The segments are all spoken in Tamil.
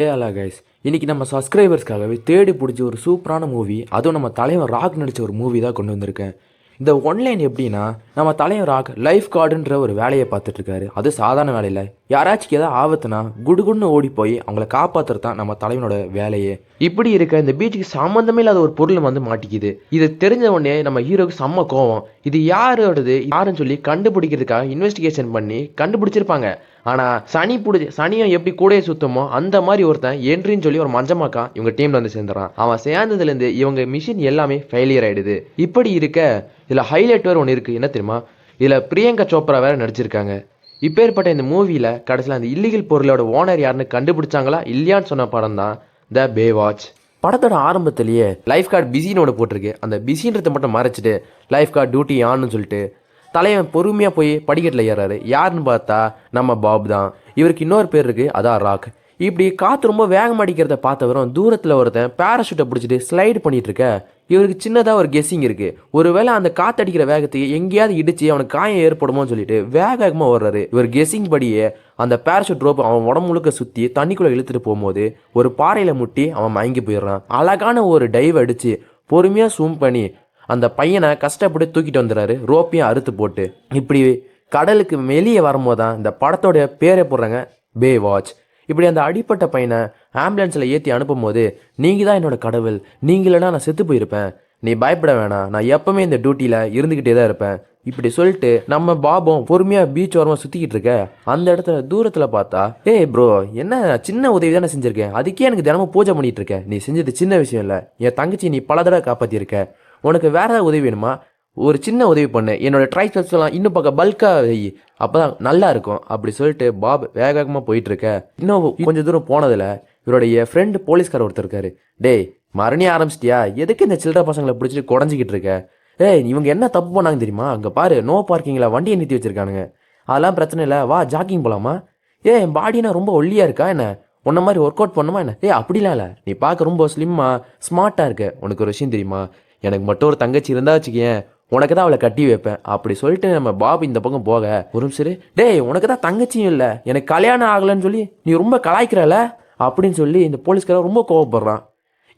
அல்லா கைஸ், இன்னைக்கு நம்ம சப்ஸ்கிரைபர்ஸ்க்காகவே தேடி பிடிச்ச ஒரு சூப்பரான மூவி, அதுவும் நம்ம தலைவர் ராக் நடித்த ஒரு மூவி தான் கொண்டு வந்திருக்கேன். இந்த ஒன்லைன் எப்படின்னா, நம்ம தலைவர் ராக் லைஃப் கார்டுன்ற ஒரு வேலையை பார்த்துட்ருக்காரு. அது சாதாரண வேலையில் யாராச்சும் ஏதாவது ஆபத்துனா குடுகுடுன்னு ஓடி போய் அவங்கள காப்பாற்றுறது தான் நம்ம தலைவனோட வேலையே. இப்படி இருக்க இந்த பீச்சுக்கு சம்மந்தமே இல்லாத ஒரு பொருள் வந்து மாட்டிக்குது. இது தெரிஞ்ச உடனே நம்ம ஹீரோக்கு செம்ம கோவம். இது யாரோடது யாருன்னு சொல்லி கண்டுபிடிக்கிறதுக்காக இன்வெஸ்டிகேஷன் பண்ணி கண்டுபிடிச்சிருப்பாங்க. ஆனால் சனியும் எப்படி கூடையை சுத்தமோ அந்த மாதிரி ஒருத்தன் என்றின்னு சொல்லி ஒரு மஞ்சமாக்கா இவங்க டீமில் வந்து சேர்ந்துறான். அவன் சேர்ந்ததுலேருந்து இவங்க மிஷின் எல்லாமே ஃபெயிலியர் ஆகிடுது. இப்படி இருக்க இதில் ஹைலைட் வேறு ஒன்று இருக்குது. என்ன தெரியுமா? இதில் பிரியங்கா சோப்ரா வேறு நடிச்சிருக்காங்க. இப்பேற்பட்ட இந்த மூவியில் கடைசியில் அந்த இல்லீகல் பொருளோட ஓனர் யாருன்னு கண்டுபிடிச்சாங்களா இல்லையான்னு சொன்ன படம் தான் த பேவாட்ச். படத்தோட ஆரம்பத்திலேயே லைஃப் கார்டு பிஸினோட போட்டிருக்கு. அந்த பிஸின்றதை மட்டும் மறைச்சிட்டு லைஃப் கார்டு டியூட்டி ஆன்னு சொல்லிட்டு தலைவன் பொறுமையாக போய் படிக்கட்டில் ஏறாரு. யாருன்னு பார்த்தா நம்ம பாப் தான். இவருக்கு இன்னொரு பேர் இருக்குது, அதான் ராக். இப்படி காற்று ரொம்ப வேகம் அடிக்கிறத பார்த்தவரும் தூரத்தில் ஒருத்தன் பேராஷூட்டை பிடிச்சிட்டு ஸ்லைடு பண்ணிகிட்டு இருக்க. இவருக்கு சின்னதாக ஒரு கெஸ்ஸிங் இருக்குது. ஒருவேளை அந்த காற்றடிக்கிற வேகத்துக்கு எங்கேயாவது இடிச்சு அவனுக்கு காயம் ஏற்படுமோன்னு சொல்லிட்டு வேகமாக ஓடுறாரு. இவர் கெஸ்ஸிங் படியே அந்த பேராஷூட் ரோப் அவன் உடம்பு முழுக்க சுற்றி தண்ணிக்குள்ளே இழுத்துட்டு போகும்போது ஒரு பாறையில் முட்டி அவன் மயங்கி போயிடுறான். அழகான ஒரு டைவ் அடித்து பொறுமையாக சூம் பண்ணி அந்த பையனை கஷ்டப்பட்டு தூக்கிட்டு வந்துடுறாரு, ரோப்பையும் அறுத்து போட்டு. இப்படி கடலுக்கு வெளியே வரும்போது தான் இந்த படத்தோடைய பேரை போடுறாங்க, பே வாட்ச். இப்படி அந்த அடிப்பட்ட பையனை ஆம்புலன்ஸில் ஏற்றி அனுப்பும்போது, நீங்கள் தான் என்னோட கடவுள், நீங்கள் இல்லைனா நான் செத்து போயிருப்பேன், நீ பயப்பட வேணாம், நான் எப்பவுமே இந்த டியூட்டியில் இருந்துக்கிட்டே தான் இருப்பேன். இப்படி சொல்லிட்டு நம்ம பாபும் பொறுமையாக பீச் ஓரமாக சுற்றிக்கிட்டு இருக்க. அந்த இடத்துல தூரத்தில் பார்த்தா, ஏய் ப்ரோ, என்ன சின்ன உதவி தானே செஞ்சுருக்கேன், அதுக்கே எனக்கு தினமும் பூஜை பண்ணிகிட்டு இருக்கேன், நீ செஞ்சது சின்ன விஷயம் இல்லை, என் தங்கச்சி நீ பல தடவை காப்பாற்றிருக்க, உனக்கு வேற ஏதாவது உதவி வேணுமா, ஒரு சின்ன உதவி பண்ணு, என்னோட ட்ரைசெப்ஸ்லாம் இன்னும் பக்கம் பல்காக வை, அப்போ தான் நல்லா இருக்கும். அப்படி சொல்லிட்டு பாப் வேகமாக போயிட்டுருக்க. இன்னும் கொஞ்சம் தூரம் போனதில் இவருடைய ஃப்ரெண்டு போலீஸ்கார் ஒருத்தர் இருக்காரு. டேய் மறுபடியும் ஆரம்பிச்சிட்டியா, எதுக்கு இந்த சில்லற பசங்களை பிடிச்சிட்டு குடஞ்சிக்கிட்டு இருக்க, ஏய் இவங்க என்ன தப்பு பண்ணாங்க தெரியுமா, அங்கே பாரு நோ பார்க்கிங்கில் வண்டியை நிறுத்தி வச்சிருக்கானுங்க, அதெல்லாம் பிரச்சனை இல்லை, வா ஜாக்கிங் போகலாமா, என் பாடினா ரொம்ப ஒல்லியாக இருக்கா என்ன, உன்ன மாதிரி ஒர்க் அவுட் பண்ணுமா என்ன, அப்படிலாம் இல்லை, நீ பார்க்க ரொம்ப ஸ்லிம்மாக ஸ்மார்ட்டாக இருக்க, உனக்கு ஒரு விஷயம் தெரியுமா, எனக்கு மட்டும் ஒரு தங்கச்சி இருந்தா வச்சுக்கேன், உனக்கு தான் அவளை கட்டி வைப்பேன். அப்படி சொல்லிட்டு நம்ம பாபு இந்த பக்கம் போக, ஒரு சரி டேய் உனக்கு தான் தங்கச்சியும் இல்லை, எனக்கு கல்யாணம் ஆகலைன்னு சொல்லி நீ ரொம்ப கலாய்க்கிறல அப்படின்னு சொல்லி இந்த போலீஸ்காரர் ரொம்ப கோவப்படுறான்.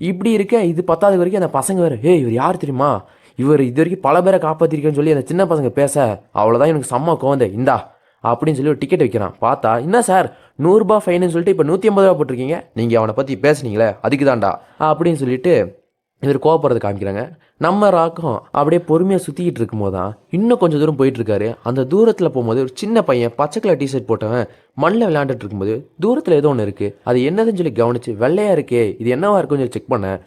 இப்படி இருக்க இது 10வது வரைக்கும் அந்த பசங்க வேறு, இவர் யார் தெரியுமா, இவர் இது வரைக்கும் பல பேரை காப்பாற்றிருக்கேன்னு சொல்லி அந்த சின்ன பசங்க பேச, அவ்வளோதான் எனக்கு செம்ம கோவந்தே, இந்தா அப்படின்னு சொல்லி ஒரு டிக்கெட் வைக்கிறான். பார்த்தா என்ன சார் 100 ரூபா ஃபைனுன்னு சொல்லிட்டு இப்போ 150 ரூபா போட்டிருக்கீங்க, நீங்கள் அவனை பற்றி பேசுனீங்களே அதுக்கு தான்டா அப்படின்னு சொல்லிட்டு இவர் கோவப்படுறது காமிக்கிறாங்க. நம்ம ராக்கும் அப்படியே பொறுமையாக சுற்றிக்கிட்டு இருக்கும்போது தான் இன்னும் கொஞ்சம் தூரம் போயிட்டுருக்காரு. அந்த தூரத்தில் போகும்போது ஒரு சின்ன பையன் பச்சை கலர் டிஷர்ட் போட்டவன் மண்ணில் விளையாண்டுட்டு இருக்கும்போது தூரத்தில் ஏதோ ஒன்று இருக்குது, அது என்னதுன்னு சொல்லி கவனிச்சு வெள்ளையாக இருக்கே இது என்னவா இருக்குன்னு சொல்லி செக் பண்ணேன்.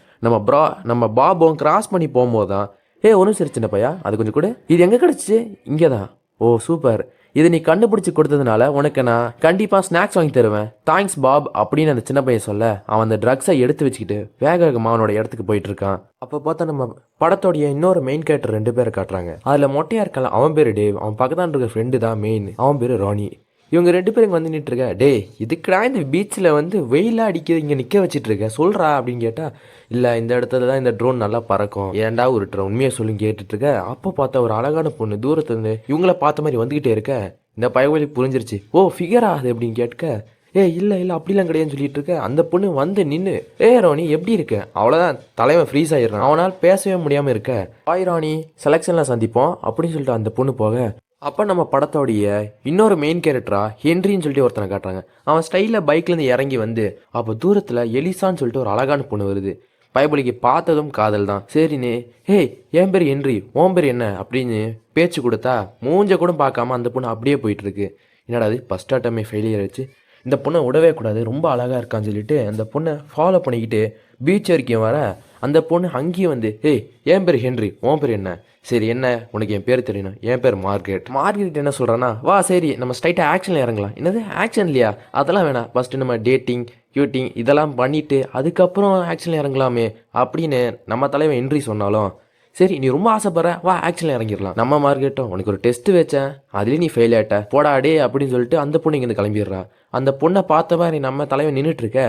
நம்ம பாபும் கிராஸ் பண்ணி போகும்போது தான், ஒன்றும் சரி சின்ன பையா அது கொஞ்சம் கூட, இது எங்கே கிடச்சிச்சு, இங்கே தான், ஓ சூப்பர், இது நீ கண்டுபிடிச்சி கொடுத்ததுனால உனக்கு நான் கண்டிப்பாக ஸ்நாக்ஸ் வாங்கி தருவேன், தேங்க்ஸ் பாப் அப்படின்னு அந்த சின்ன பையன் சொல்ல, அவன் அந்த ட்ரக்ஸை எடுத்து வச்சுக்கிட்டு வேகமாக அவனோட இடத்துக்கு போயிட்டு இருக்கான். அப்போ பார்த்தா நம்ம படத்தோடைய இன்னொரு மெயின் கேரக்டர் 2 பேரை காட்டுறாங்க. அதில் மொட்டையாக இருக்கலாம் அவன் பேர் டேவ், அவன் பக்கத்தான் இருக்க ஃப்ரெண்டு தான் மெயின், அவன் பேர் ராணி. இவங்க 2 பேரும் இங்கே வந்து நின்றுட்டு இருக்க, டே இதுக்குடா இந்த பீச்சில் வந்து வெயிலாக அடிக்கிறது இங்கே நிற்க வச்சுட்டு இருக்க சொல்கிறா அப்படின்னு கேட்டால், இல்லை இந்த இடத்துல தான் இந்த ட்ரோன் நல்லா பறக்கும், ஏன்டா ஒரு உண்மையை சொல்லி கேட்டுட்ருக்க. அப்போ பார்த்தா ஒரு அழகான பொண்ணு தூரத்துலேருந்து இவங்கள பார்த்த மாதிரி வந்துக்கிட்டே இருக்க. இந்த பயவழி புரிஞ்சிருச்சு, ஓ ஃபிகரா அது அப்படின்னு கேட்க, இல்லை அப்படிலாம் கிடையாதுன்னு சொல்லிட்டு இருக்க. அந்த பொண்ணு வந்து நின்று, ராணி எப்படி இருக்க, அவ்வளோதான் தலைவன் ஃப்ரீஸ் ஆகிடுறான், அவனால் பேசவே முடியாமல் இருக்க. ராணி செலெக்ஷனில் சந்திப்போம் அப்படின்னு சொல்லிட்டு அந்த பொண்ணு போக, அப்போ நம்ம படத்தோடைய இன்னொரு மெயின் கேரக்டரா ஹென்ரின்னு சொல்லிட்டு ஒருத்தனை காட்டுறாங்க. அவன் ஸ்டைலில் பைக்லேருந்து இறங்கி வந்து அப்போ தூரத்தில் எலிசான்னு சொல்லிட்டு ஒரு அழகான பொண்ணு வருது. பயபலிக்கு பார்த்ததும் காதல் தான். சரிண்ணே, என் பேர் ஹென்றி, உன் பேர் என்ன அப்படின்னு பேச்சு கொடுத்தா மூஞ்ச கூட பார்க்காம அந்த பொண்ணு அப்படியே போயிட்டுருக்கு. என்னடா அது ஃபஸ்ட் அட்டமே ஃபெயிலியர் ஆச்சு, இந்த பொண்ணை விடவே கூடாது ரொம்ப அழகாக இருக்கான்னு சொல்லிட்டு அந்த பொண்ணை ஃபாலோ பண்ணிக்கிட்டு பீச் வரைக்கும் வர, அந்த பொண்ணு அங்கேயே வந்து, என் பேர் ஹென்றி, உன் பேர் என்ன, சரி என்ன உனக்கு என் பேர் தெரியணும், என் பேர் மார்கரெட் என்ன சொல்கிறான்னா, வா சரி நம்ம ஸ்ட்ரைட்டாக ஆக்ஷனில் இறங்கலாம். என்னது ஆக்ஷன் இல்லையா, அதெல்லாம் வேணாம், ஃபஸ்ட்டு நம்ம டேட்டிங் க்யூட்டிங் இதெல்லாம் பண்ணிவிட்டு அதுக்கப்புறம் ஆக்ஷனில் இறங்கலாமே அப்படின்னு நம்ம தலைவன் ஹென்றி சொன்னாலும், சரி நீ ரொம்ப ஆசைப்படுற வா ஆக்ஷனில் இறங்கிடலாம். நம்ம மார்க்கெட்டும் உனக்கு ஒரு டெஸ்ட்டு வச்சேன் அதுலேயும் நீ ஃபெயில் ஆகிட்ட போடா டே அப்படின்னு சொல்லிட்டு அந்த பொண்ணு இங்கேருந்து கிளம்பிடுறா. அந்த பொண்ணை பார்த்த மாதிரி நம்ம தலைவன் நின்றுட்டுருக்க.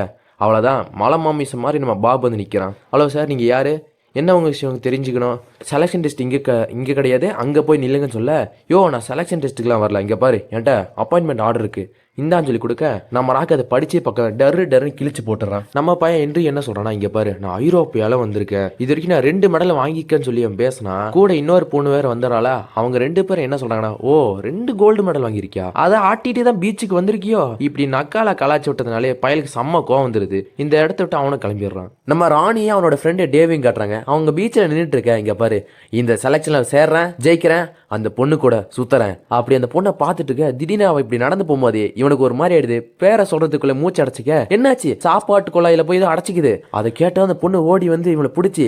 அவ்வளோதான் மலை மாமிசம் மாதிரி நம்ம பாபு வந்து நிற்கிறான். ஹலோ சார் நீங்கள் யார், என்ன உங்கள் விஷயம் தெரிஞ்சுக்கணும், செலெக்ஷன் டெஸ்ட் இங்கே கிடையாது, அங்கே போய் நில்லுங்கன்னு சொல்ல, யோ நான் செலெக்ஷன் டெஸ்ட்டுக்குலாம் வரல, இங்கே பாரு என்கிட்ட அப்பாயின்மெண்ட் ஆர்டர் இருக்குது இந்தான்னு சொல்லி கொடுக்க, நம்ம ராக் அதை படிச்சே பக்கம் டர்னு கிழிச்சு போட்டுறான். நம்ம பையன் என்று என்ன சொல்றான்னா, இங்க பாரு நான் ஐரோப்பியால வந்திருக்கேன், இது வரைக்கும் நான் 2 மெடல் வாங்கிக்கன்னு சொல்லி அவன் பேசினா, கூட இன்னொரு பொண்ணு வேற வந்தறாளா, அவங்க 2 பேரும் என்ன சொல்றாங்கன்னா, ஓ 2 கோல்டு மெடல் வாங்கியிருக்கியா, அதை ஆட்டிட்டு தான் பீச்சுக்கு வந்திருக்கியோ, இப்படி நக்கால கலாச்சி விட்டதுனாலே பயலுக்கு செம்ம கோவம் வந்துருது. இந்த இடத்த விட்டு அவனை கிளம்பிடுறான். நம்ம ராணியை அவனோட ஃப்ரெண்டு டேவிங் காட்டுறாங்க. அவங்க பீச்சில் நின்றுட்டு இருக்க, இங்க பாரு இந்த செலக்ஷன்ல சேர்றேன், ஜெயிக்கிறேன், அந்த பொண்ணு கூட சுத்துறேன் அப்படி அந்த பொண்ணை பார்த்துட்டு இருக்க, திடீர்னு அவன் இப்படி நடந்து போகும்போது இவனுக்கு ஒரு மாதிரி ஆயிடுது. பேரை சொல்றதுக்குள்ள மூச்சு அடைச்சிக்க, என்னாச்சு சாப்பாட்டு குழாயில போய் இதை அடைச்சிக்குது. அதை கேட்ட அந்த பொண்ணு ஓடி வந்து இவனை பிடிச்சி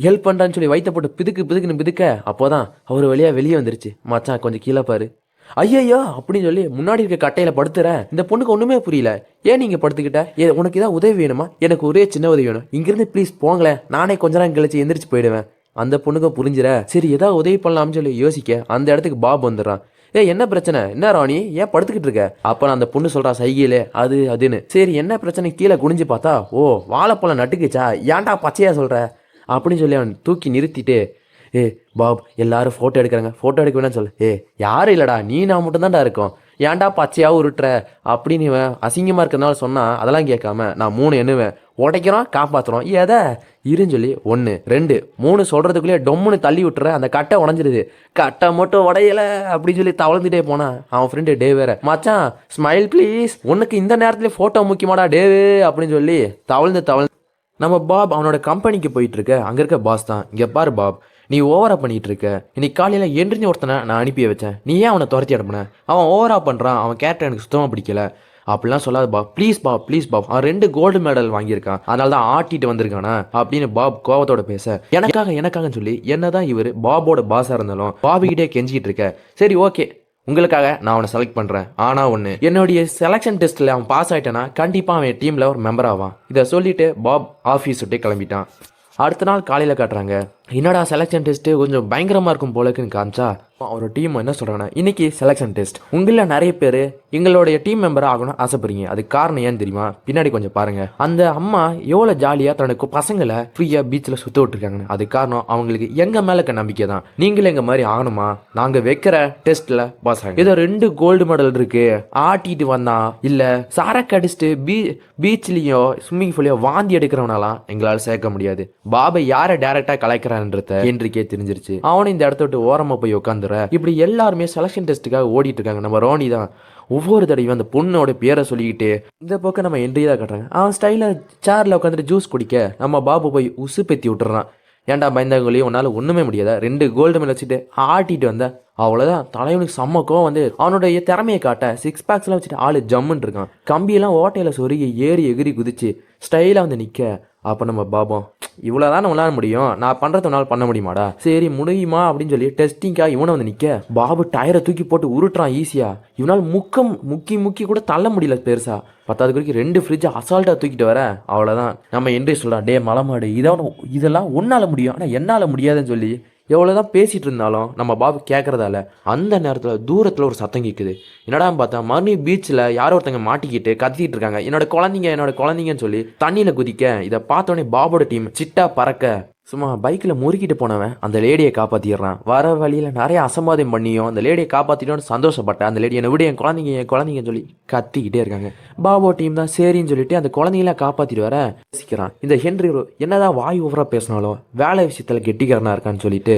ஹெல்ப் பண்றான்னு சொல்லி வைத்த போட்டு பிதுக்குன்னு பிதுக்க, அப்போதான் அவர் வெளியே வந்துருச்சு. மச்சான் கொஞ்சம் கீழே பாரு, ஐயோ அப்படின்னு சொல்லி முன்னாடி இருக்க கட்டையில படுத்துற. இந்த பொண்ணுக்கு ஒண்ணுமே புரியல. ஏன் நீங்க படுத்துக்கிட்ட, உனக்கு ஏதாவது உதவி வேணுமா, எனக்கு ஒரே சின்ன உதவி வேணும், இங்கிருந்து ப்ளீஸ் போங்களேன், நானே கொஞ்ச நேரம் கழிச்சு எந்திரிச்சு போயிடுவேன். அந்த பொண்ணுக்கு புரிஞ்சிட, சரி ஏதாவது உதவி பண்ணலாம்னு சொல்லி யோசிக்க, அந்த இடத்துக்கு பாப் வந்துடுறான். என்ன பிரச்சனை, என்ன ராணி ஏன் படுத்துக்கிட்டு இருக்க? அப்ப அந்த பொண்ணு சொல்றா சைகையிலே அதுன்னு. சரி என்ன பிரச்சனை, கீழே குனிஞ்சு பார்த்தா, ஓ வாழைப்பழம் நட்டுக்குச்சா, ஏன்டா பச்சையா சொல்ற அப்படின்னு சொல்லி அவன் தூக்கி நிறுத்திட்டு, பாப் எல்லாரும் ஃபோட்டோ எடுக்கிறாங்க, ஃபோட்டோ எடுக்க வேணாம்னு சொல்லு. யாரும் இல்லைடா, நீ நான் மட்டும்தான்டா இருக்கோம், ஏன்டா பச்சையாகவும் உருட்டுற அப்படின்னு இவன் அசிங்கமாக இருக்கிறதுனால சொன்னால், அதெல்லாம் கேட்காம நான் 3 எண்ணுவேன், உடைக்கிறோம் காப்பாற்றுறோம், எதை இருன்னு சொல்லி 1 2 3 சொல்கிறதுக்குள்ளேயே டொம்முன்னு தள்ளி விட்டுற, அந்த கட்டை உடஞ்சிருது. கட்டை மட்டும் உடையலை அப்படின்னு சொல்லி தவழ்ந்துட்டே போனான். அவன் ஃப்ரெண்டு டே வேற, மச்சான் ஸ்மைல் ப்ளீஸ், உனக்கு இந்த நேரத்துலேயே ஃபோட்டோ முக்கியமாடா டேவு அப்படின்னு சொல்லி தவழ்ந்து நம்ம பாப் அவனோட கம்பெனிக்கு போயிட்டு இருக்க. அங்கே இருக்க பாஸ் தான், இங்கே பாரு பாப் நீ ஓவரா பண்ணிட்டு இருக்க, இன்னைக்கு காலையில் என்றினி ஒருத்தனை நான் அனுப்பி வச்சேன், நீ ஏன் அவனை துரத்தி அனுப்புன, அவன் ஓவரா பண்ணுறான், அவன் கேரக்டர் எனக்கு சுத்தமாக பிடிக்கல அப்படிலாம் சொல்லாது பாப், ப்ளீஸ் பாப் அவன் 2 கோல்டு மெடல் வாங்கியிருக்கான், அதனால தான் ஆட்டிட்டு வந்திருக்கானா அப்படின்னு பாப் கோவத்தோட பேச, எனக்காகன்னு சொல்லி என்னதான் இவர் பாபோட பாஸாக இருந்தாலும் பாபிகிட்டே கெஞ்சிக்கிட்டு இருக்க. சரி ஓகே உங்களுக்காக நான் அவனை செலக்ட் பண்ணுறேன், ஆனால் ஒன்று, என்னுடைய செலெக்ஷன் டெஸ்ட்டில் அவன் பாஸ் ஆகிட்டானா கண்டிப்பாக அவன் டீமில் ஒரு மெம்பர் ஆவான். இதை சொல்லிட்டு பாப் ஆஃபீஸ் விட்டே கிளம்பிட்டான். அடுத்த நாள் காலையில் காட்டுறாங்க, என்னடா செலெக்ஷன் டெஸ்ட்டு கொஞ்சம் பயங்கரமாக இருக்கும் போலக்குன்னு காமிச்சா, அவரோட டீம் என்ன சொல்கிறாங்கன்னா, இன்னைக்கு செலெக்ஷன் டெஸ்ட், உங்களில் நிறைய பேர் எங்களுடைய டீம் மெம்பராக ஆகணும்னு ஆசைப்படுறீங்க, அதுக்கு காரணம் ஏன்னு தெரியுமா, பின்னாடி கொஞ்சம் பாருங்க, அந்த அம்மா எவ்வளோ ஜாலியாக தனக்கு பசங்களை ஃப்ரீயாக பீச்சில் சுற்ற விட்டுருக்காங்கன்னு, அதுக்கு காரணம் அவங்களுக்கு எங்கள் மேலே இருக்க நம்பிக்கை தான், நீங்களும் எங்கள் மாதிரி ஆகணுமா, நாங்கள் வைக்கிற டெஸ்ட்டில் பாஸ் ஆகும், ஏதோ 2 கோல்டு மெடல் இருக்கு, ஆட்டிட்டு வந்தான் இல்லை சாரக்கு அடிச்சுட்டு பீச்லேயோ ஸ்விம்மிங் பூல்லையோ வாந்தி எடுக்கிறவனாலாம் எங்களால் சேர்க்க முடியாது. பாபை யாரை டேரெக்டாக கலைக்கிறான்றத என்றிக்கே தெரிஞ்சிருச்சு. அவனும் இந்த இடத்த விட்டு ஓரமாக போய் உட்காந்துற. இப்படி எல்லாருமே செலக்ஷன் டெஸ்ட்டுக்காக ஓடிட்டு இருக்காங்க. நம்ம ரோனி தான் ஒவ்வொரு தடவையும் அந்த பொண்ணோட பேரை சொல்லிக்கிட்டு, இந்த பக்கம் நம்ம என்றி தான் கட்டுறாங்க. அவன் ஸ்டைலில் சேர்ல உட்காந்துட்டு ஜூஸ் குடிக்க, நம்ம பாபு போய் உசு பெத்தி விட்டுறான். ஏன்டா பயந்தாங்களையும் உன்னால் ஒன்றுமே முடியாதா, 2 கோல்டு மெடல் வச்சுட்டு ஆட்டிட்டு வந்த, அவ்வளோதான். தலைவனுக்கு செம்மக்கும் வந்து அவனுடைய திறமையை காட்ட 6 பேக்ஸ்லாம் வச்சுட்டு ஆளு ஜம்முன்னு இருக்கான். கம்பியெல்லாம் ஓட்டையில் சொருகி ஏறி எகிரி குதிச்சு ஸ்டைலாக வந்து நிற்க. அப்போ நம்ம பாபம், இவ்வளோதான் உங்களால முடியும், நான் பண்ணுறது உன்னால் பண்ண முடியுமாடா, சரி முடியுமா அப்படின்னு சொல்லி டெஸ்டிங்காக இவனை வந்து நிற்க, பாபு டயரை தூக்கி போட்டு உருட்டுறான் ஈஸியாக. இவனால் முக்கி கூட தள்ள முடியல பெருசா. 10வது குறிக்கு 2 ஃப்ரிட்ஜை அசால்ட்டாக தூக்கிட்டு வர, அவ்வளோதான். நம்ம என்றே சொல்கிறான், டே மலமாடு இதெல்லாம் உன்னால் முடியும் ஆனால் என்னால் முடியாதுன்னு சொல்லி எவ்வளோதான் பேசிகிட்டு இருந்தாலும் நம்ம பாபு கேட்குறதால அந்த நேரத்தில் தூரத்தில் ஒரு சத்தம் கேட்குது. என்னடா பார்த்தா மறுபடியும் பீச்சில் யாரோ ஒருத்தங்க மாட்டிக்கிட்டு கத்திக்கிட்டு இருக்காங்க, என்னோட குழந்தைங்கன்னு சொல்லி தண்ணியில் குதிக்க. இதை பார்த்தோன்னே பாபோட டீம் சிட்டா பறக்க, சும்மா பைக்கில் முறுக்கிட்டு போனவன் அந்த லேடியை காப்பாற்றிடுறான். வர வழியில் நிறைய அசம்பாதம் பண்ணியும் அந்த லேடியை காப்பாற்றிட்டோன்னு சந்தோஷப்பட்டேன். அந்த லேடி என்னை விட என் குழந்தைங்கன்னு சொல்லி கத்திக்கிட்டே இருக்காங்க. பாபோ டீம் தான் சரின்னு சொல்லிட்டு அந்த குழந்தைங்களாம் காப்பாற்றிட்டு வர யோசிக்கிறான். இந்த ஹென்றி என்னதான் வாய் ஓவராக பேசினாலும் வேலை விஷயத்தில் கெட்டிக்காரனாக இருக்கான்னு சொல்லிட்டு,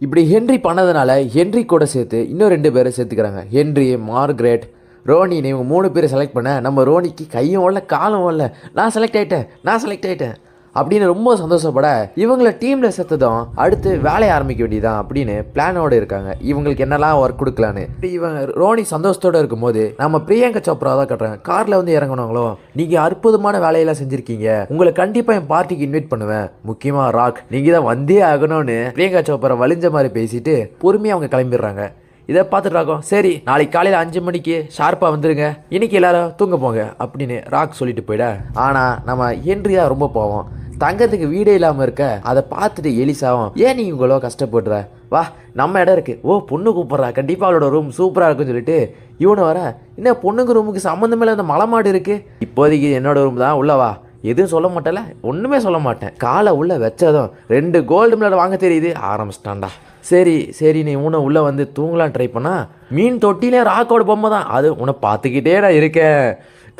இப்படி ஹென்றி பண்ணதுனால ஹென்றி கூட சேர்த்து இன்னும் 2 பேரை சேர்த்துக்கிறாங்க. ஹென்றி, மார்க்ரெட், ரோனின்னு இவங்க 3 பேரை செலக்ட் பண்ண, நம்ம ரோனிக்கு கையும் ஓடல காலும் ஓடல, நான் செலக்ட் ஆகிட்டேன் அப்படின்னு ரொம்ப சந்தோஷப்பட, இவங்களை டீமில் சேர்த்ததும் அடுத்து வேலையை ஆரம்பிக்க வேண்டியதான் அப்படின்னு பிளானோடு இருக்காங்க. இவங்களுக்கு என்னெல்லாம் ஒர்க் கொடுக்கலான்னு. இவங்க ரோனி சந்தோஷத்தோடு இருக்கும்போது நம்ம பிரியங்கா சோப்ரா தான் கட்டுறாங்க. காரில் வந்து இறங்கினாங்களோ, நீங்கள் அற்புதமான வேலையெல்லாம் செஞ்சுருக்கீங்க, உங்களை கண்டிப்பாக என் பார்ட்டிக்கு இன்வைட் பண்ணுவேன், முக்கியமாக ராக் நீங்கள் தான் வந்தே ஆகணும்னு பிரியங்கா சோப்ரா வலிஞ்ச மாதிரி பேசிட்டு பொறுமையாக அவங்க கிளம்பிடுறாங்க. இதை பார்த்துட்டு ராகம், சரி நாளைக்கு காலையில் 5 மணிக்கு ஷார்ப்பாக வந்துடுங்க, இன்னைக்கு எல்லாரும் தூங்க போங்க அப்படின்னு ராக் சொல்லிட்டு போயிட. ஆனால் நம்ம ஹென்ரியா ரொம்ப போவோம், தங்கத்துக்கு வீடே இல்லாமல் இருக்க. அதை பார்த்துட்டு எலிசாவும், ஏன் நீ இவ்வளோ கஷ்டப்படுற, வா நம்ம இடம் இருக்குது, ஓ பொண்ணு கூப்பிட்றா, கண்டிப்பாக அவளோட ரூம் சூப்பராக இருக்குன்னு சொல்லிட்டு இவனை வர, இன்னும் பொண்ணுங்க ரூமுக்கு சம்மந்தமே இல்லாத மலை மாடு இருக்குது, இப்போதைக்கு என்னோட ரூம் தான் உள்ளவா, எதுவும் சொல்ல மாட்டேல, ஒன்றுமே சொல்ல மாட்டேன். காலை உள்ளே வச்சதும் 2 கோல்டு மெடல் வாங்க தெரியுது, ஆரம்பிச்சிட்டான்டா. சரி சரி நீ உன்னை உள்ளே வந்து தூங்கலாம் ட்ரை பண்ணா மீன் தொட்டிலே ராக்கோட பொம்மை தான் அது. உன்னை பார்த்துக்கிட்டே நான் இருக்கேன்,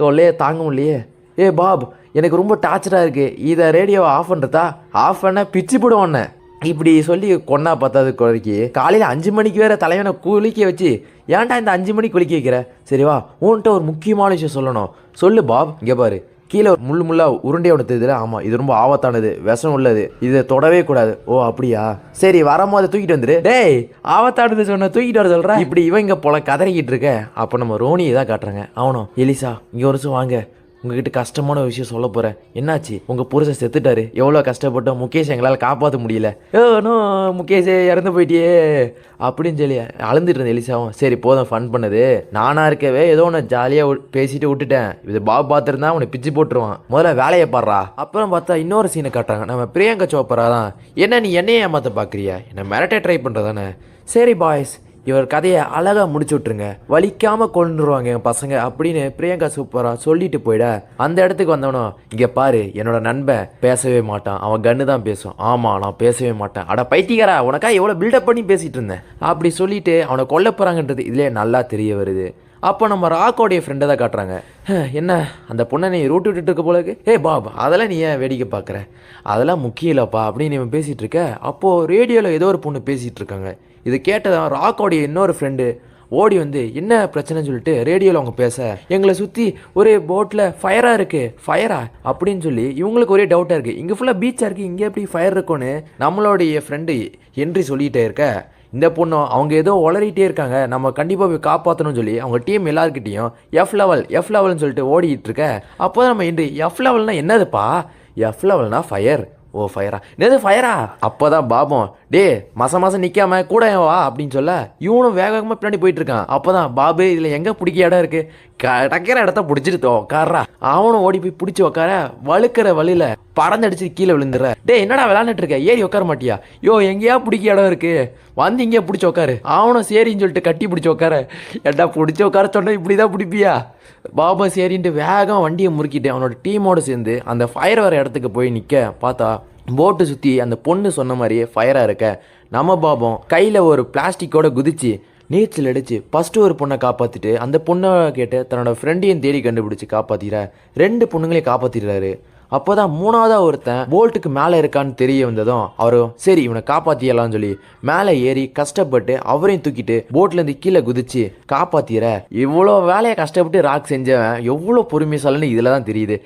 தொல்லையே தாங்க முடியலையே. ஏ பாப், எனக்கு ரொம்ப டார்ச்சராக இருக்குது, இதை ரேடியோவை ஆஃப் பண்ணுறதா? ஆஃப் பண்ண பிச்சு போடுவோன்னே இப்படி சொல்லி கொண்டா பார்த்தது குறைக்கி. காலையில் 5 மணிக்கு வேறு தலைவனை குளிக்க வச்சு ஏன்டா இந்த 5 மணிக்கு குளிக்க வைக்கிற? சரிவா, உன்கிட்ட ஒரு முக்கியமான விஷயம் சொல்லணும். சொல்லு பாப். இங்கே பாரு, கீழே முள்ளா உருண்டையை ஒன்று தெரியுதுல, ஆமாம் இது ரொம்ப ஆபத்தானது, விஷம் உள்ளது, இதை தொடவே கூடாது. ஓ அப்படியா, சரி வரும்போது தூக்கிட்டு வந்துரு. டேய், ஆபத்தானது சொன்ன தூக்கிட்டு வர சொல்கிறேன். இப்படி இவன் இங்கே போல கதறிக்கிட்டு இருக்க. அப்போ நம்ம ரோனியை தான் காட்டுறாங்க. அவனும் எலிசா இங்கே ஒரு நிமிஷம் வாங்க, உங்ககிட்ட கஷ்டமான ஒரு விஷயம் சொல்ல போகிறேன். என்னாச்சு? உங்கள் புருஷன் செத்துட்டாரு, எவ்வளோ கஷ்டப்பட்டோம், முகேஷ் எங்களால் காப்பாற்ற முடியல. நோ முகேஷே இறந்து போயிட்டியே அப்படின்னு சொல்லி அழுந்துட்டு இருந்தேன் எலிசாவும். சரி போதும் ஃபன் பண்ணது, நானாக இருக்கவே ஏதோ ஒன்று ஜாலியாக பேசிட்டு விட்டுட்டேன். இது பாப் பார்த்துருந்தா உன்னை பிச்சு போட்டுருவான், முதல்ல வேலையை பாடுறா. அப்புறம் பார்த்தா இன்னொரு சீனை காட்டுறாங்க. நம்ம பிரியங்கா சோப்ரா தான். என்ன நீ என்னையே ஏமாற்ற பார்க்குறியா, என்னை மிரட்ட ட்ரை பண்ணுறதானே? சரி பாய்ஸ், இவர் கதையை அழகாக முடிச்சு விட்ருங்க, வலிக்காமல் கொண்டுருவாங்க என் பசங்க அப்படின்னு பிரியங்கா சூப்பராக சொல்லிட்டு போயிட அந்த இடத்துக்கு வந்தவனும், இங்கே பாரு என்னோட நண்பன் பேசவே மாட்டான், அவன் கன்று தான் பேசும். ஆமாம் நான் பேசவே மாட்டேன். அட பைத்தியக்காரா, உனக்கா எவ்வளோ பில்டப் பண்ணி பேசிகிட்டு இருந்தேன் அப்படி சொல்லிட்டு அவனை கொல்ல போகிறாங்கன்றது இதிலே நல்லா தெரிய வருது. அப்போ நம்ம ராக்கோடைய ஃப்ரெண்டை தான் காட்டுறாங்க. என்ன அந்த பொண்ணை நீ ரூட்டு விட்டுட்டு இருக்க போல இருக்கு. பாப், அதெல்லாம் நீ ஏன் வேடிக்கை பார்க்குற, அதெல்லாம் முக்கியம் இல்லைப்பா அப்படின்னு இவன் பேசிகிட்டு இருக்க. அப்போது ரேடியோவில் ஏதோ ஒரு பொண்ணு பேசிகிட்டு இருக்காங்க. இது கேட்டதான் ராக்கோடைய இன்னொரு ஃப்ரெண்டு ஓடி வந்து என்ன பிரச்சனைன்னு சொல்லிட்டு ரேடியோவில் அவங்க பேச, எங்களை சுற்றி ஒரே போட்டில் ஃபயராக இருக்குது, ஃபயரா அப்படின்னு சொல்லி இவங்களுக்கு ஒரே டவுட்டாக இருக்குது. இங்கே ஃபுல்லாக பீச்சாக இருக்குது, இங்கே எப்படி ஃபயர் இருக்குன்னு நம்மளுடைய ஃப்ரெண்டு என்ட்ரி சொல்லிகிட்டே இருக்க. இந்த பொண்ணும் அவங்க ஏதோ உளறிட்டே இருக்காங்க, நம்ம கண்டிப்பாக போய் காப்பாற்றணும்னு சொல்லி அவங்க டீம் எல்லாருக்கிட்டையும் எஃப் லெவல்னு சொல்லிட்டு ஓடிட்டு இருக்க. அப்போ தான் நம்ம இன்று எஃப் லெவல்னால் என்னதுப்பா? F லெவல்னா fire. ஓ ஃபயரா, என்னது ஃபயரா? அப்போ தான் பாபம், டே மாதம் நிற்காம கூட வா அப்படின்னு சொல்ல இவனும் வேகமாக பின்னாடி போயிட்டு இருக்கான். அப்போ தான் பாபு இதில் எங்கே பிடிக்க இடம் இருக்குது, கிடைக்கிற இடத்த பிடிச்சிட்டு உக்காரா. அவனும் ஓடி போய் பிடிச்சி உக்கார, வழுக்கிற வழியில் பறந்தடிச்சு கீழே விழுந்துடுற. டே என்னடா விளாண்டுட்டு இருக்க, ஏறி உட்கார மாட்டியா? யோ எங்கேயா பிடிக்க இடம் இருக்கு, வந்து இங்கே பிடிச்சி உட்காரு. அவனும் சரின்னு சொல்லிட்டு கட்டி பிடிச்சி உட்கார. ஏட்டா பிடிச்சி உட்கார சொன்னா இப்படி தான் பிடிப்பியா? பாபா சரின்ட்டு வேகம் வண்டியை முறுக்கிட்டு அவனோட டீமோடு சேர்ந்து அந்த ஃபயர் வர இடத்துக்கு போய் நிற்க பார்த்தா போட்டு சுற்றி அந்த பொண்ணு சொன்ன மாதிரியே ஃபயராக இருக்க. நம்ம பாபம் கையில் ஒரு பிளாஸ்டிக்கோட குதிச்சு நீச்சல் அடித்து ஃபஸ்ட்டு ஒரு பொண்ணை காப்பாற்றிட்டு அந்த பொண்ணை கேட்டு தன்னோட ஃப்ரெண்டையும் தேடி கண்டுபிடிச்சி காப்பாற்றிடுற. 2 பொண்ணுங்களையும் காப்பாற்றிடுறாரு. அப்போ தான் 3ஆவதாக ஒருத்தன் போல்ட்டுக்கு மேலே இருக்கான்னு தெரிய வந்ததும் அவரும் சரி இவனை காப்பாற்றிடலாம்னு சொல்லி மேலே ஏறி கஷ்டப்பட்டு அவரையும் தூக்கிட்டு போட்லேருந்து கீழே குதிச்சு காப்பாற்றிற. இவ்வளோ வேலையை கஷ்டப்பட்டு ராக் செஞ்சவன் எவ்வளோ பொறுமைசாலின்னு இதில் தான் தெரியுது.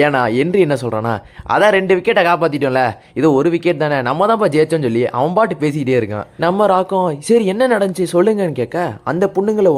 ஏன்னா என்று என்ன சொல்கிறான்னா, அதான் 2 விக்கெட்டை காப்பாற்றிட்டோம்ல, இது 1 விக்கெட் தானே, நம்ம தான்ப்பா ஜெயிச்சோன்னு சொல்லி அவன் பாட்டு பேசிக்கிட்டே இருக்கான். நம்ம ராக்கும் சரி என்ன நடந்துச்சு சொல்லுங்கன்னு கேட்க அந்த பொண்ணுங்களை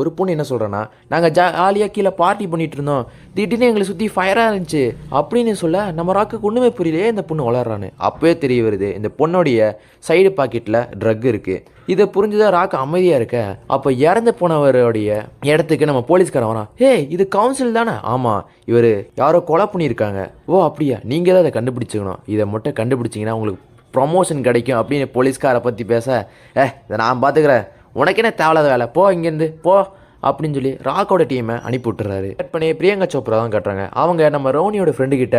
ஒரு பொண்ணு என்ன சொல்கிறேன்னா, நாங்கள் ஜாலியாக கீழே பார்ட்டி பண்ணிட்டு இருந்தோம், திடீர்னு எங்களை சுற்றி ஃபயராக இருந்துச்சு அப்படின்னு சொல்ல நம்ம ராக்குக்கு ஒன்றுமே புரியலையே இந்த பொண்ணு வளர்றான்னு. அப்போயே தெரிய வருது இந்த பொண்ணுடைய சைடு பாக்கெட்டில் ட்ரக் இருக்குது. இதை புரிஞ்சுதான் ராக்கு அமைதியாக இருக்க. அப்போ இறந்து போனவருடைய இடத்துக்கு நம்ம போலீஸ்காரன் வரான். இது கவுன்சில் தானே? ஆமாம், இவர் யாரோ கொலை பண்ணியிருக்காங்க. ஓ அப்படியா, நீங்கள் தான் அதை கண்டுபிடிச்சிக்கணும், இதை மட்டும் கண்டுபிடிச்சிங்கன்னா உங்களுக்கு ப்ரொமோஷன் கிடைக்கும் அப்படின்னு போலீஸ்காரை பற்றி பேச, இதை நான் பார்த்துக்கிறேன், உனக்கு என்ன தேவையில்லாத வேலை, போ இங்கேருந்து போ அப்படின்னு சொல்லி ராக்கோட டீமை அனுப்பி விட்டுறாரு. கட் பண்ணி பிரியங்கா சோப்ரா தான் கட்டுறாங்க. அவங்க நம்ம ரோனியோட ஃப்ரெண்டு கிட்ட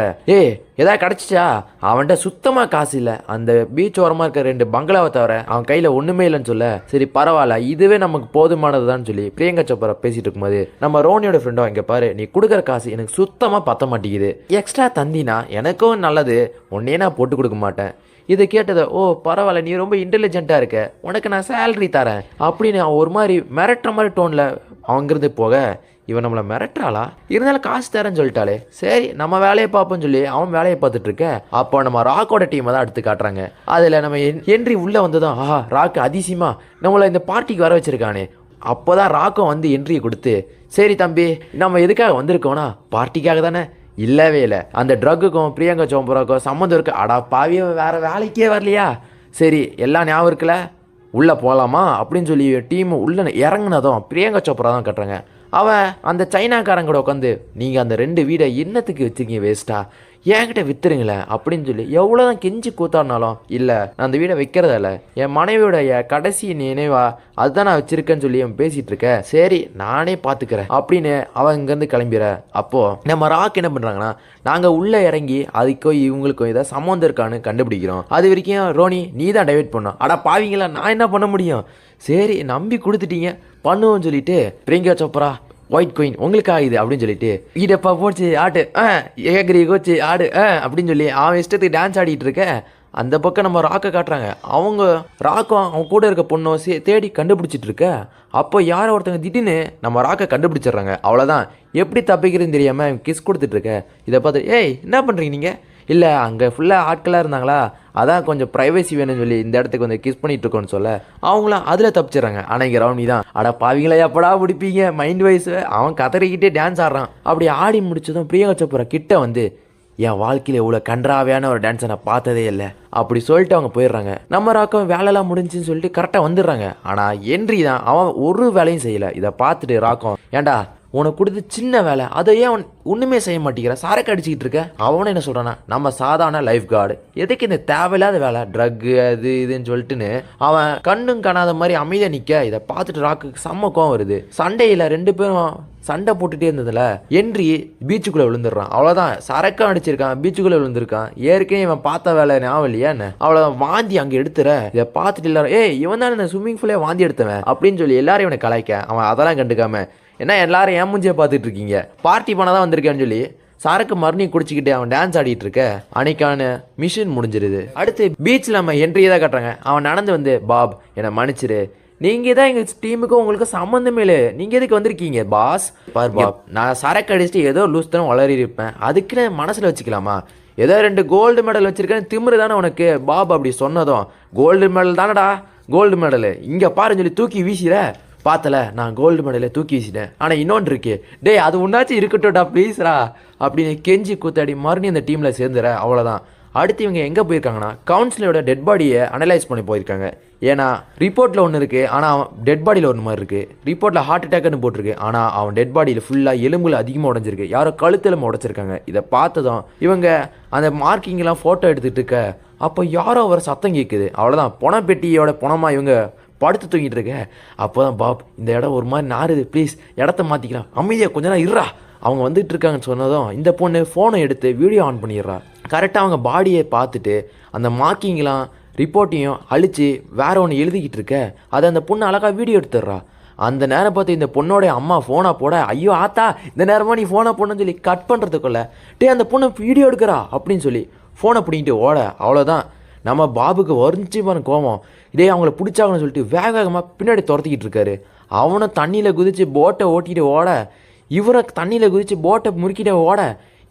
எதாவது கிடச்சிச்சா? அவன்கிட்ட சுத்தமாக காசு இல்லை, அந்த பீச் ஓரமாக இருக்க 2 பங்களாவை தவிர அவன் கையில் ஒன்றுமே இல்லைன்னு சொல்ல, சரி பரவாயில்ல இதுவே நமக்கு போதுமானதுதான் சொல்லி பிரியங்கா சோப்ரா பேசிட்டு இருக்கும்போது நம்ம ரோனியோட ஃப்ரெண்டும், இங்கே பாரு நீ கொடுக்குற காசு எனக்கு சுத்தமாக பத்த மாட்டேங்குது, எக்ஸ்ட்ரா தந்தினா எனக்கும் நல்லது, உன்னே நான் போட்டு கொடுக்க மாட்டேன். இதை கேட்டதை ஓ பரவாயில்ல நீ ரொம்ப இன்டெலிஜென்ட்டாக இருக்க, உனக்கு நான் சேலரி தரேன் அப்படின்னு அவன் ஒரு மாதிரி மிரட்டுற மாதிரி டோனில் அவங்கிறது போக, இவன் நம்மளை மிரட்டுறாளா, இருந்தாலும் காசு தரேன்னு சொல்லிட்டாலே, சரி நம்ம வேலையை பார்ப்போம்னு சொல்லி அவன் வேலையை பார்த்துட்டு இருக்க. அப்போ நம்ம ராக்கோட டீமை தான் எடுத்து காட்டுறாங்க. அதில் நம்ம என்ட்ரி உள்ளே வந்ததும் ராக்கு அதிசயமாக நம்மளை இந்த பார்ட்டிக்கு வர வச்சுருக்கானே. அப்போ தான் ராக்கும் வந்து என்ட்ரியை கொடுத்து, சரி தம்பி நம்ம எதுக்காக வந்திருக்கோன்னா பார்ட்டிக்காக தானே? இல்லவே இல்லை, அந்த ட்ரக்குக்கும் பிரியங்கா சோப்ராவுக்கும் சம்மந்தம் இருக்குது. அடா பாவியும் வேறு வேலைக்கே வரலையா? சரி எல்லாம் ஞாபகம் இருக்குல்ல, உள்ளே போகலாமா அப்படின்னு சொல்லி டீம் உள்ளே இறங்குனதும் பிரியங்கா சோப்ரா தான் கட்டுறாங்க. அவன் அந்த சைனாக்காரன் கூட உட்காந்து நீங்கள் அந்த 2 வீடை என்னத்துக்கு வச்சுருக்கீங்க வேஸ்ட்டா, என்கிட்ட வித்துருங்களேன் அப்படின்னு சொல்லி எவ்வளோதான் கெஞ்சி கூத்தாடினாலும் இல்லை நான் அந்த வீடை வைக்கிறதில்ல, என் மனைவியோடைய கடைசி நினைவா அதுதான் நான் வச்சிருக்கேன்னு சொல்லி அவன் பேசிகிட்டு இருக்கேன், சரி நானே பார்த்துக்கிறேன் அப்படின்னு அவன் இங்கேருந்து கிளம்பிற. அப்போது நம்ம ராக் என்ன பண்ணுறாங்கன்னா, நாங்கள் உள்ளே இறங்கி அதுக்கோ இவங்களுக்கும் ஏதாவது சம்மந்தம் இருக்கான்னு கண்டுபிடிக்கிறோம். அது வரைக்கும் ரோனி நீ தான் டைவெர்ட் பண்ணோம். அடா பாவீங்களா, நான் என்ன பண்ண முடியும், சரி நம்பி கொடுத்துட்டீங்க பண்ணுவோன்னு சொல்லிட்டு பிரியங்கா சோப்ரா ஒயிட் குயின் உங்களுக்கு ஆகுது அப்படின்னு சொல்லிட்டு ஈடப்பா போச்சு ஆட்டு ஏகரி கோச்சு ஆடு அப்படின்னு சொல்லி அவன் இஷ்டத்துக்கு டான்ஸ் ஆடிட்டு இருக்க. அந்த பக்கம் நம்ம ராக்கை காட்டுறாங்க. அவங்க ராக்கும் அவன் கூட இருக்க பொண்ணோ தேடி கண்டுபிடிச்சிட்டு இருக்க. அப்போ யாரோ ஒருத்தங்க திடீர்னு நம்ம ராக்கை கண்டுபிடிச்சிடுறாங்க. அவ்வளோதான், எப்படி தப்பிக்கிறதுன்னு தெரியாமல் கிஸ் கொடுத்துட்ருக்க. இதை பார்த்து ஏய் என்ன பண்ணுறீங்க நீங்கள், இல்லை அங்கே ஃபுல்லாக ஆட்களாக இருந்தாங்களா அதான் கொஞ்சம் ப்ரைவசி வேணும்னு சொல்லி இந்த இடத்துக்கு வந்து கிஸ் பண்ணிட்டு இருக்கோன்னு சொல்ல அவங்களாம் அதில் தப்பிச்சிடறாங்க. ஆனால் இங்கே ரவுனி தான் அட பாவீங்களா எப்படா பிடிப்பீங்க மைண்ட் வைஸ் அவன் கதறிக்கிட்டே டான்ஸ் ஆடுறான். அப்படி ஆடி முடிச்சதும் பிரியங்கா சோப்ரா கிட்ட வந்து என் வாழ்க்கையில் இவ்வளோ கன்றாவையான ஒரு டான்ஸை நான் பார்த்ததே இல்லை அப்படி சொல்லிட்டு அவங்க போயிடுறாங்க. நம்ம ராக்கம் வேலையெல்லாம் முடிஞ்சுன்னு சொல்லிட்டு கரெக்டாக வந்துடுறாங்க. ஆனால் என்ட்ரி தான் அவன் ஒரு வேலையும் செய்யலை. இதை பார்த்துட்டு ராக்கம் ஏன்டா உனக்கு கொடுத்து சின்ன வேலை அதை ஏன் அவன் ஒன்றுமே செய்ய மாட்டேங்கிற, சரக்கு அடிச்சுக்கிட்டு இருக்க. அவனும் என்ன சொல்கிறான்னா, நம்ம சாதாரண லைஃப் கார்டு எதுக்கு இந்த தேவையில்லாத வேலை ட்ரக்கு அது இதுன்னு சொல்லிட்டுன்னு அவன் கண்ணும் காணாத மாதிரி அமைதியாக நிற்க. இதை பார்த்துட்டு ராக்குக்கு செம்ம கோவம் வருது. சண்டையில் 2 பேரும் சண்டை போட்டுகிட்டே இருந்ததில் என்ட்ரி பீச்சுக்குள்ளே விழுந்துடுறான். அவ்வளோதான், சரக்கம் அடிச்சிருக்கான், பீச்சுக்குள்ளே விழுந்திருக்கான். ஏற்கனவே இவன் பார்த்த வேலை ஞாபகம் இல்லையா என்ன, அவ்வளோதான் வாந்தி அங்கே எடுத்துற. இதை பார்த்துட்டு எல்லாரும் இவன் தான் இந்த ஸ்விம்மிங் பூலே வாந்தி எடுத்தவன் அப்படின்னு சொல்லி எல்லாரும் இவனை கலாய்க்க. அவன் அதெல்லாம் கண்டுக்காம என்ன எல்லாரும் ஏன் மூஞ்சியை பார்த்துட்டு இருக்கீங்க, பார்ட்டி பண்ண தான் வந்திருக்கேன்னு சொல்லி சரக்கு மறுபடியும் குடிச்சிக்கிட்டு அவன் டான்ஸ் ஆடிட்டு இருக்க. அன்னைக்கான மிஷின் முடிஞ்சிருது. அடுத்து பீச்சில் நம்ம என்ட்ரியை தான் கட்டுறாங்க. அவன் நடந்து வந்து பாப் என்னை மன்னிச்சிரு, நீங்கள் தான் எங்கள் டீமுக்கும் உங்களுக்கு சம்மந்தமே இல்லை, நீங்கள் எதுக்கு வந்திருக்கீங்க பாஸ். பார் பாப் நான் சரக்கு அடிச்சுட்டு ஏதோ லூஸ் தரம் வளரி இருப்பேன், அதுக்குன்னு மனசில் வச்சுக்கலாமா, ஏதோ 2 கோல்டு மெடல் வச்சுருக்கேன் திமிரு தானே உனக்கு. பாப் அப்படி சொன்னதும் கோல்டு மெடல் தானடா கோல்டு மெடலு இங்கே பாருன்னு சொல்லி தூக்கி வீசிற. பார்த்தல நான் கோல்டு மெடலை தூக்கி வீசிட்டேன், ஆனால் இன்னொன்று இருக்கு டே அது ஒன்றாச்சும் இருக்கட்டும்டா ப்ளீஸ்ரா அப்படின்னு கெஞ்சி கூத்தாடி மறுபடியும் அந்த டீமில் சேர்ந்துற. அவ்வளோதான். அடுத்து இவங்க எங்கே போயிருக்காங்கன்னா கவுன்சிலரோட டெட் பாடியை அனலைஸ் பண்ணி போயிருக்காங்க. ஏன்னா ரிப்போர்ட்டில் ஒன்று இருக்குது ஆனால் அவன் டெட் பாடியில் ஒன்று மாதிரி இருக்குது. ரிப்போர்ட்டில் ஹார்ட் அட்டாக்னு போட்டிருக்கு ஆனால் அவன் டெட் பாடியில் ஃபுல்லாக எலும்புல அதிகமாக உடஞ்சிருக்கு, யாரோ கழுத்தெலும்பு உடச்சிருக்காங்க. இதை பார்த்ததும் இவங்க அந்த மார்க்கிங்கெலாம் ஃபோட்டோ எடுத்துகிட்டு இருக்க. அப்போ யாரோ ஒரு சத்தம் கேட்குது. அவ்வளோதான், பணப்பெட்டியோட பணமாக இவங்க படுத்து தூங்கிட்டு இருக்க. அப்போ தான் பாப் இந்த இடம் ஒரு மாதிரி நாருது, ப்ளீஸ் இடத்த மாற்றிக்கலாம், அமைதியாக கொஞ்ச நேரம் இருறா அவங்க வந்துட்டு இருக்காங்கன்னு சொன்னதும் இந்த பொண்ணு ஃபோனை எடுத்து வீடியோ ஆன் பண்ணிடுறா. கரெக்டாக அவங்க பாடியை பார்த்துட்டு அந்த மார்க்கிங்லாம் ரிப்போர்ட்டையும் அழித்து வேற ஒன்று எழுதிக்கிட்டு இருக்க. அதை அந்த பொண்ணு அழகாக வீடியோ எடுத்துடுறா. அந்த நேரம் பார்த்து இந்த பொண்ணோடைய அம்மா ஃபோனை போட ஐயோ ஆத்தா இந்த நேரமாக நீ ஃபோனை போடணும்னு சொல்லி கட் பண்ணுறதுக்குள்ள அந்த பொண்ணு வீடியோ எடுக்கிறா அப்படின்னு சொல்லி ஃபோனை பிடிங்கிட்டு ஓட. அவ்வளோதான், நம்ம பாபுக்கு வரிஞ்சு பாருங்க கோவம். அவங்கள பிடிச்சாங்கன்னு சொல்லிட்டு வேக வேகமாக பின்னாடி துரத்திக்கிட்டு இருக்காரு. அவனும் தண்ணியில் குதித்து போட்டை ஓட்டிகிட்டு ஓட, இவரை தண்ணியில் குதித்து போட்டை முறுக்கிட்டே ஓட.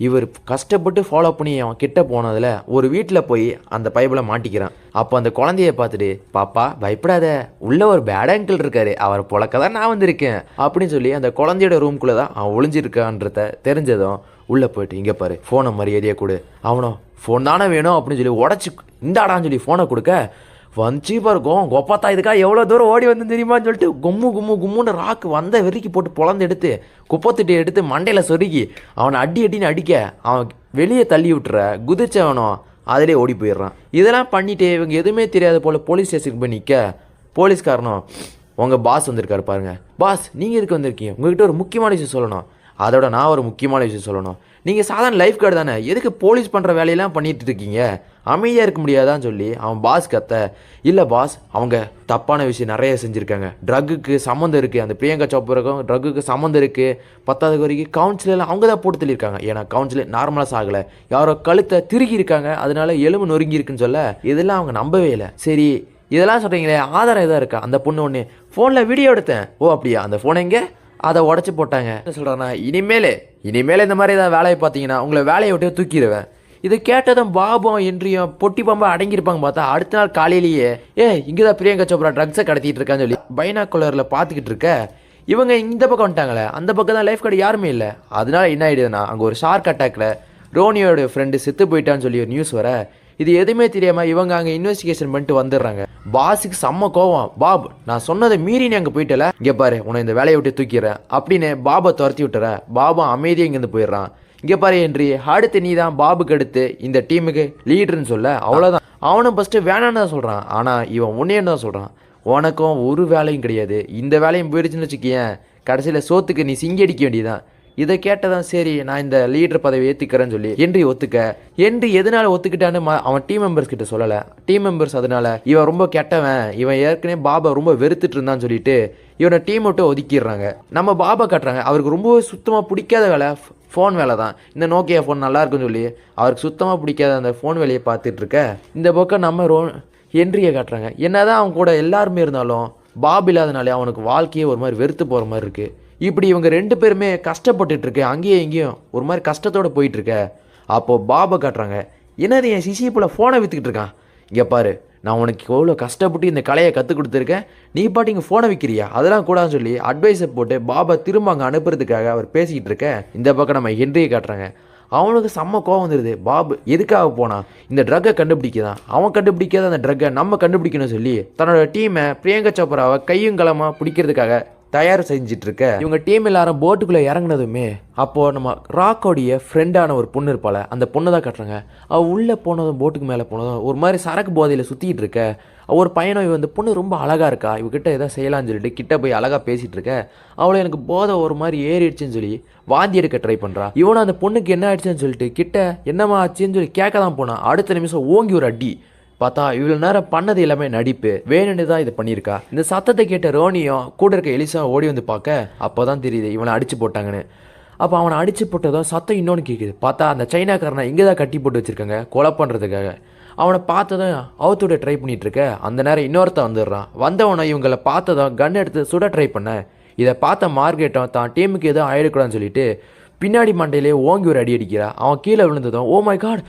இவர் கஷ்டப்பட்டு ஃபாலோ பண்ணி அவன் கிட்ட போனதில் ஒரு வீட்டில் போய் அந்த பைப்பில் மாட்டிக்கிறான். அப்போ அந்த குழந்தைய பார்த்துட்டு பாப்பா பயப்படாத உள்ள ஒரு பேட் அங்கிள் இருக்காரு, அவர் புழக்க தான் நான் வந்திருக்கேன் அப்படின்னு சொல்லி அந்த குழந்தையோட ரூம்குள்ளே தான் அவன் ஒளிஞ்சிருக்கான்றத தெரிஞ்சதும் உள்ளே போயிட்டு இங்கே பாரு ஃபோனை மரியாதையாக கொடு. அவனும் ஃபோன் தானே வேணும் அப்படின்னு சொல்லி உடச்சி இந்தாடான்னு சொல்லி ஃபோனை கொடுக்க வந்துச்சீப்பாக இருக்கும். கொப்பாத்தா இதுக்காக எவ்வளோ தூரம் ஓடி வந்து தெரியுமான்னு சொல்லிட்டு கும்முன்னு ராக்கு வந்த வெறிக்கி போட்டு பொழந்து எடுத்து குப்பத்திட்டு எடுத்து மண்டையில் சொருகி அவனை அடின்னு அடிக்க அவன் வெளியே தள்ளி விட்டுற குதிச்சவனும் அதிலே ஓடி போயிடுறான். இதெல்லாம் பண்ணிவிட்டு இவங்க எதுவுமே தெரியாத போல் போலீஸ் ஸ்டேஷனுக்கு போய் நிற்க. போலீஸ்காரனும் உங்கள் பாஸ் வந்திருக்காரு பாருங்கள். பாஸ் நீங்கள் எதுக்கு வந்திருக்கீங்க, உங்கள்கிட்ட ஒரு முக்கியமான விஷயம் சொல்லணும். அதோட நான் ஒரு முக்கியமான விஷயம் சொல்லணும், நீங்கள் சாதாரண லைஃப் கார்டு தானே, எதுக்கு போலீஸ் பண்ணுற வேலையெல்லாம் பண்ணிட்டு இருக்கீங்க, அமைதியாக இருக்க முடியாதான்னு சொல்லி அவன் பாஸ் கத்த. இல்லை பாஸ் அவங்க தப்பான விஷயம் நிறைய செஞ்சுருக்காங்க, ட்ரக்குக்கு சம்மந்தம் இருக்குது, அந்த பிரியங்கா சோப்ராக்கும் ட்ரக்குக்கு சம்மந்தம் இருக்குது, 10வது வரைக்கும் கவுன்சிலெலாம் அவங்க தான் போட்டு தள்ளியிருக்காங்க. ஏன்னா கவுன்சிலர் நார்மலாக சாகலை, யாரோ கழுத்தை திருகி இருக்காங்க, அதனால எலும்பு நொறுங்கி இருக்குன்னு சொல்ல இதெல்லாம் அவங்க நம்பவே இல்லை. சரி இதெல்லாம் சொல்கிறீங்களே ஆதாரம் எதாக இருக்கா, அந்த பொண்ணு ஒன்று ஃபோனில் வீடியோ எடுத்தேன். ஓ அப்படியா, அந்த ஃபோனை எங்கே, அதை உடச்சி போட்டாங்க. என்ன சொல்கிறேன்னா இனிமேல் இந்த மாதிரி ஏதாவது வேலையை பார்த்தீங்கன்னா உங்களை வேலையை விட்டு தூக்கிடுவேன். இது கேட்டதும் பாபும் என்றியும் பொட்டி பாம்பா அடங்கியிருப்பாங்க. பார்த்தா அடுத்த நாள் காலையிலேயே இங்கே தான் பிரியங்கா சோப்ரா ட்ரக்ஸை கடத்திட்டு இருக்கான்னு சொல்லி பைனாகுலரில் பார்த்துக்கிட்டு இருக்க. இவங்க இந்த பக்கம் வந்துட்டாங்களே, அந்த பக்கம் தான் லைஃப் கார்டு யாருமே இல்லை. அதனால என்ன ஆகிடுதுன்னா அங்கே ஒரு ஷார்க் அட்டாக்ல ரோனியோட ஃப்ரெண்டு செத்து போயிட்டான்னு சொல்லி ஒரு நியூஸ் வர. இது எதுவுமே தெரியாமல் இவங்க அங்கே இன்வெஸ்டிகேஷன் பண்ணிட்டு வந்துடுறாங்க. பாஸுக்கு செம்ம கோவம். பாப், நான் சொன்னதை மீறி நீ அங்கே போயிட்டல, இங்கே பாரு உன்னை இந்த வேலையை விட்டு தூக்கிறேன் அப்படின்னு பாபை துரத்தி விட்டுற. பாபா அமைதியாக இங்கேருந்து போயிடுறான். இங்கே பாரு ஹென்றி, அடுத்து நீ தான் பாபுக்கு அடுத்து இந்த டீமுக்கு லீடர்னு சொல்ல. அவ்வளோதான். அவனும் ஃபஸ்ட்டு வேணான்னு தான் சொல்கிறான். ஆனால் இவன் ஒன்னேன்னு தான் சொல்கிறான். உனக்கும் ஒரு வேலையும் கிடையாது, இந்த வேலையும் போயிடுச்சுன்னு வச்சுக்கேன், கடைசியில் சோத்துக்கு நீ சிங்கி அடிக்க வேண்டியதான். இதை கேட்டதான் சரி நான் இந்த லீடர் பதவி ஏற்றுக்கிறேன்னு சொல்லி ஹென்றி ஒத்துக்க. ஹென்றி எதனால ஒத்துக்கிட்டான்னு அவன் டீம் மெம்பர்ஸ் கிட்ட சொல்லலை. டீம் மெம்பர்ஸ் அதனால இவன் ரொம்ப கெட்டவன், இவன் ஏற்கனவே பாபா ரொம்ப வெறுத்துட்டு இருந்தான்னு சொல்லிட்டு இவனை டீம் விட்டு ஒதுக்கிடுறாங்க. நம்ம பாபா காட்டுறாங்க, அவருக்கு ரொம்பவே சுத்தமாக பிடிக்காத வேலை ஃபோன் வேலை தான். இந்த நோக்கியா ஃபோன் நல்லா இருக்குன்னு சொல்லி அவருக்கு சுத்தமாக பிடிக்காத அந்த ஃபோன் வேலையை பார்த்துட்டு இருக்க. இந்த பக்கம் நம்ம ஹென்ரியை காட்டுறாங்க. என்னதான் அவன் கூட எல்லாருமே இருந்தாலும் பாப் இல்லாதனாலே அவனுக்கு வாழ்க்கையே ஒரு மாதிரி வெறுத்து போகிற மாதிரி இருக்குது. இப்படி இவங்க ரெண்டு பேருமே கஷ்டப்பட்டுட்ருக்கு, அங்கேயும் இங்கேயும் ஒரு மாதிரி கஷ்டத்தோடு போயிட்டுருக்க. அப்போது பாபை காட்டுறாங்க. என்னது என் சிசி போல் ஃபோனை விற்றுக்கிட்டு இருக்கான், இங்கே பாரு நான் உனக்கு எவ்வளோ கஷ்டப்பட்டு இந்த கலையை கற்றுக் கொடுத்துருக்கேன், நீ பாட்டு இங்கே ஃபோனை விற்கிறியா, அதெல்லாம் கூடாதுன்னு சொல்லி அட்வைஸை போட்டு பாபா திரும்ப அங்கே அனுப்புறதுக்காக அவர் பேசிக்கிட்டு இருக்க. இந்த பக்கம் நம்ம ஹென்ரியை காட்டுறாங்க. அவனுக்கு செம்ம கோவம் வந்துடுது. பாபு எதுக்காக போனான், இந்த ட்ரக்கை கண்டுபிடிக்கதான். அவன் கண்டுபிடிக்காத அந்த ட்ரக்கை நம்ம கண்டுபிடிக்கணும்னு சொல்லி தன்னோட டீமை பிரியங்கா சோப்ராவை கையும் களமாக பிடிக்கிறதுக்காக தயார் செஞ்சிட்டு இருக்க. இவங்க டீம் எல்லாரும் போட்டுக்குள்ளே இறங்கினதுமே அப்போது நம்ம ராக்கோடைய ஃப்ரெண்டான ஒரு பொண்ணு இருப்பாள், அந்த பொண்ணை தான் கட்டுறாங்க. அவள் உள்ளே போனதும் போட்டுக்கு மேலே போனதும் ஒரு மாதிரி சரக்கு போதையில் சுற்றிக்கிட்டு இருக்க. ஒரு பையனும் இவன் இந்த பொண்ணு ரொம்ப அழகாக இருக்கா, இவகிட்ட எதாவது செய்யலான்னு சொல்லிட்டு கிட்ட போய் அழகாக பேசிகிட்டு இருக்க. அவளை எனக்கு போதை ஒரு மாதிரி ஏறிடுச்சுன்னு சொல்லி வாந்தி எடுக்க ட்ரை பண்ணுறா. இவனும் அந்த பொண்ணுக்கு என்ன ஆயிடுச்சுன்னு சொல்லிட்டு கிட்ட என்னம்மா ஆச்சுன்னு சொல்லி கேட்க தான் போனான். அடுத்த நிமிஷம் ஓங்கி ஒரு அடி. பார்த்தா இவ்வளோ நேரம் பண்ணது எல்லாமே நடிப்பு, வேணுன்னு தான் இதை பண்ணியிருக்கா. இந்த சத்தத்தை கேட்ட ரோனியும் கூட இருக்க எலிசா ஓடி வந்து பார்க்க. அப்போ தான் தெரியுது இவனை அடிச்சு போட்டாங்கன்னு. அப்போ அவனை அடிச்சு போட்டதும் சத்தம் இன்னொன்று கேட்குது. பார்த்தா அந்த சைனாக்காரனை இங்கே தான் கட்டி போட்டு வச்சுருக்காங்க கொலை பண்ணுறதுக்காக. அவனை பார்த்ததும் அவுத்தோட ட்ரை பண்ணிகிட்டு இருக்க. அந்த நேரம் இன்னொருத்த வந்துடுறான். வந்தவனை இவங்களை பார்த்ததும் கன் எடுத்து சுட ட்ரை பண்ண. இதை பார்த்த மார்க்கெட்டும் தான் டீமுக்கு எதுவும் ஆயிடக்கூடாதுன்னு சொல்லிட்டு பின்னாடி மண்டையிலே ஓங்கி ஒரு அடி அடிக்கிறான். அவன் கீழே விழுந்ததும் ஓ மை காட்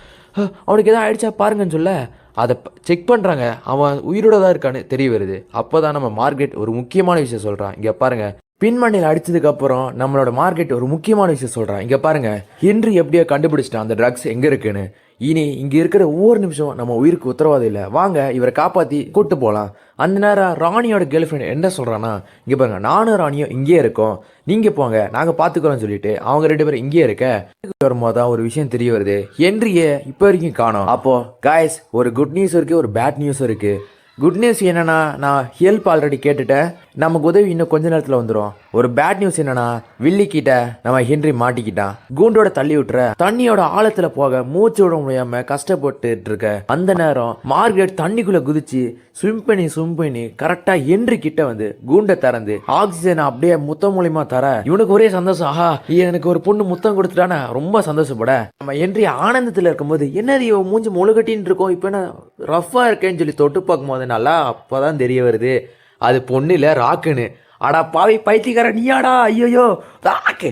அவனுக்கு எதாவது ஆயிடுச்சா பாருங்கன்னு சொல்ல அதை செக் பண்ணுறாங்க. அவன் உயிரோட தான் இருக்கான்னு தெரிய வருது. அப்போ தான் நம்ம மார்க்கெட் ஒரு முக்கியமான விஷயம் சொல்கிறான். இங்கே பாருங்கள், பின்மண்டையில் அடித்ததுக்கப்புறம் நம்மளோட மார்க்கெட் ஒரு முக்கியமான விஷயம் சொல்கிறான். இங்கே பாருங்கள், ஹென்றி எப்படியோ கண்டுபிடிச்சிட்டான் அந்த ட்ரக்ஸ் எங்கே இருக்குன்னு. இனி இங்கே இருக்கிற ஒவ்வொரு நிமிஷம் நம்ம உயிருக்கு உத்தரவாதம் இல்லை, வாங்க இவரை காப்பாற்றி கூப்பிட்டு போகலாம். அந்த நேரம் ராணியோட கேர்ள் ஃப்ரெண்ட் என்ன சொல்கிறான்னா, இங்கே பாருங்க நானும் ராணியும் இங்கேயே இருக்கோம், நீங்கள் போங்க நாங்கள் பார்த்துக்குறோன்னு சொல்லிட்டு அவங்க ரெண்டு பேரும் இங்கேயே இருக்க. வரும்போது தான் ஒரு விஷயம் தெரிய வருது, ஹென்ரியை இப்போ வரைக்கும் காணோம். அப்போது காய்ஸ் ஒரு குட் நியூஸ் இருக்குது, ஒரு பேட் நியூஸும் இருக்குது. குட் நியூஸ் என்னென்னா நான் ஹெல்ப் ஆல்ரெடி கேட்டுட்டேன், நமக்கு உதவி இன்னும் கொஞ்ச நேரத்தில் வந்துடும். ஒரு பேட் நியூஸ் என்னென்னா வில்லிக்கிட்ட நம்ம ஹென்றி மாட்டிக்கிட்டான். கூண்டோட தள்ளி விட்டுற தண்ணியோட ஆழத்தில் போக மூச்சு விட முடியாமல் கஷ்டப்பட்டுட்டு இருக்க. அந்த நேரம் மார்கரெட் தண்ணிக்குள்ளே குதிச்சு ஸ்விம் பண்ணி கரெக்டாக ஹென்றி கிட்ட வந்து கூண்டை திறந்து ஆக்சிஜனை அப்படியே முத்தம் மூலியமாக தர இவனுக்கு ஒரே சந்தோஷம். ஆஹா எனக்கு ஒரு பொண்ணு முத்தம் கொடுத்துட்டானா ரொம்ப சந்தோஷப்பட. நம்ம ஹென்றி ஆனந்தத்தில் இருக்கும்போது என்னது இவன் மூஞ்சி முழுகட்டின்னு இருக்கோம், இப்போ என்ன ரஃப்பாக இருக்கேன்னு சொல்லி தொட்டு பார்க்கும்போது நல்லா அப்போ தான் தெரிய வருது அது பொண்ணு இல்லை ராக்குன்னு. அடா பாவி பைத்தியக்கார நீயாடா, ஐயோ ராக்கு